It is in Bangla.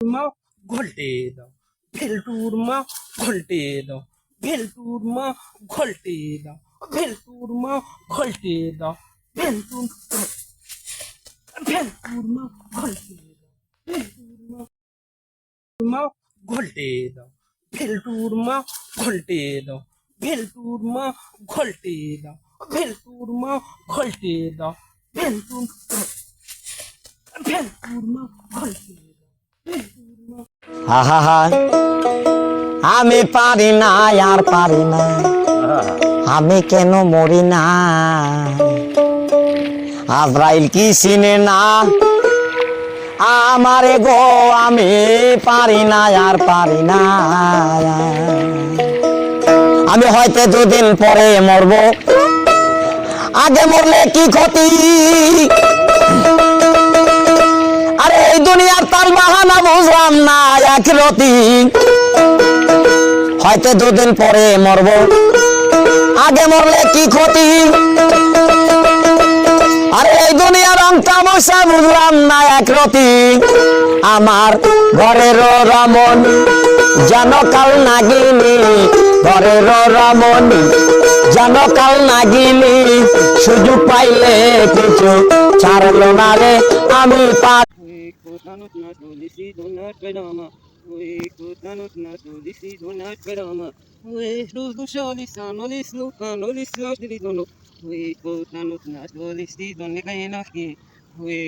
মা ঘোলটে দাও ভেলটুর মা ঘোলটে দাও ভেলটুর মা ঘোলটে দাও ভেলটুর মা ঘোলটে দাও ভেলটুর ভেলটুর মা ঘোলটে দাও ভেলটুর মা ঘোলটে দাও ভেলটুর মা ঘোলটে দাও ভেলটুর মা ঘোলটে দাও ভেলটুর মা ঘোলটে দাও ভেলটুর ভেলটুর মা ঘোলটে দাও ভেলটুর মা হা হা আমি পারি না আর পারি না আমি কেন মরি না আজরাইল কি চিনে না আমারে গো আমি পারি না আর পারি না আমি হয়তো দুদিন পরে মরব আগে মরলে কি ক্ষতি আরে এই দুনিয়ার তাল বাহানা বুঝলাম না একরতি হয়তো দুদিন পরে মরব আগে মরলে কি ক্ষতি আরে এই দুনিয়ার রং তামাশা বুঝলাম না একরতি আমার ঘরের রমন যেন কাল নাগিনি ঘরের রমন যেন কাল নাগিনি সুযোগ পাইলে কিছু ছাড়লো না রে আমি We